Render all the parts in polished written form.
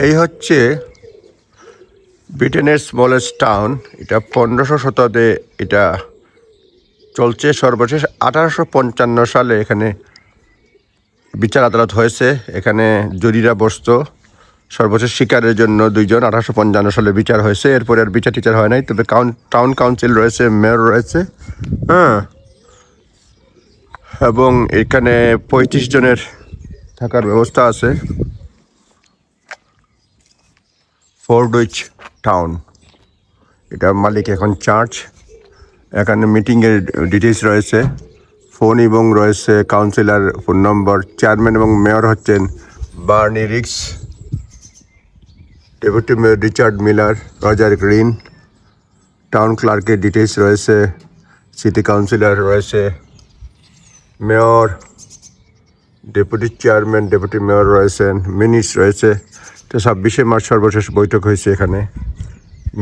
এই হচ্ছে ব্রিটেনের স্মলেস্ট টাউন। এটা 1500 শতাব্দে এটা চলছে। সর্বশেষ 1855 সালে এখানে বিচার আদালত হয়েছে। এখানে জরিরা বসত সর্বশেষ শিকারের জন্য 2 জন। 1855 সালে বিচার হয়েছে। এরপরে আর বিচার টিচার হয় নাই। তবে টাউন কাউন্সিল রয়েছে, মেয়র রয়েছে, হ্যাঁ, এবং এখানে 35 জনের থাকার ব্যবস্থা আছে। ফোর্ডউইচ টাউন, এটার মালিক এখন চার্চ। এখানে মিটিংয়ের ডিটেলস রয়েছে, ফোন এবং রয়েছে কাউন্সিলর ফোন নম্বর। চেয়ারম্যান এবং মেয়র হচ্ছেন Bernie Ricks, deputy mayor Richard Miller, Roger Green. Town ক্লার্কের ডিটেলস রয়েছে, সিটি কাউন্সিলর রয়েছে, mayor, deputy chairman, deputy mayor রয়েছেন, মিনিটস রয়েছে। তো 26শে মার্চ সর্বশেষ বৈঠক হয়েছে এখানে।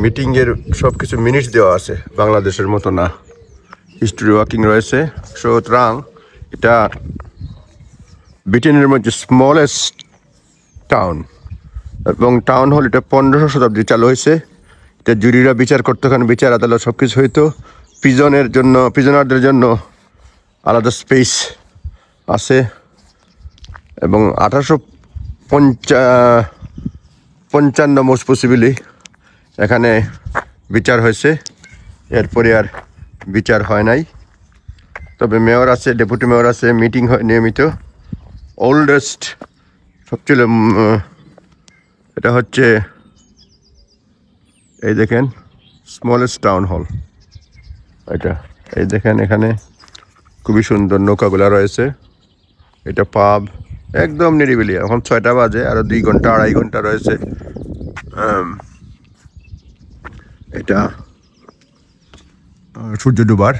মিটিংয়ের সব কিছু মিনিটস দেওয়া আছে, বাংলাদেশের মতো না। হিস্ট্রি ওয়াকিং রয়েছে। সুতরাং এটা ব্রিটেনের মধ্যে স্মলেস্ট টাউন, এবং টাউন হল এটা 1500 শতাব্দী চালু হয়েছে। এটা জুরিরা বিচার করতো, এখানে বিচার আদালত সব কিছু হইতো। প্রিজনারদের জন্য আলাদা স্পেস আছে। এবং 1855 মোস্ট পসিবলি এখানে বিচার হয়েছে। এরপরে আর বিচার হয় নাই। তবে মেয়র আছে, ডেপুটি মেয়র আছে, মিটিং হয় নিয়মিত। ওল্ডেস্ট সবচেয়ে এটা হচ্ছে, এই দেখেন, স্মলেস্ট টাউন হল এটা। এই দেখেন এখানে খুবই সুন্দর নৌকাগুলা রয়েছে। এটা পাব, একদম নিরিবিলি। এখন 6টা বাজে, আরো 2 ঘন্টা 2.5 ঘন্টা রয়েছে। এটা সূর্য ডুবার,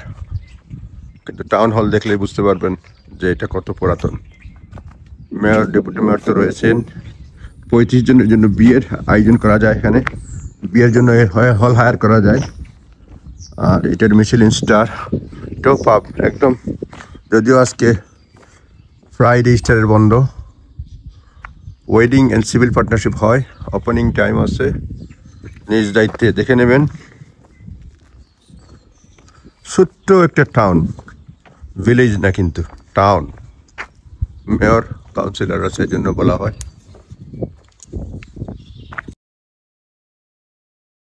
কিন্তু টাউন হল দেখলে বুঝতে পারবেন যে এটা কত পুরাতন। মেয়র, ডেপুটি মেয়র তো রয়েছেন। 35 জনের জন্য বিয়ের আয়োজন করা যায় এখানে। বিয়ের জন্য হল হায়ার করা যায়। আর এটার মিশেলিন স্টার, এটাও পাব একদম। যদিও আজকে ফ্রাইডে, ইস্টারের বন্ধ। ওয়েডিং অ্যান্ড সিভিল পার্টনারশিপ হয়। ওপেনিং টাইম আছে, নিজ দায়িত্বে দেখে নেবেন। ছোট্ট একটা টাউন, ভিলেজ না কিন্তু টাউন। মেয়র, কাউন্সিলর আছে, এই জন্য বলা হয়।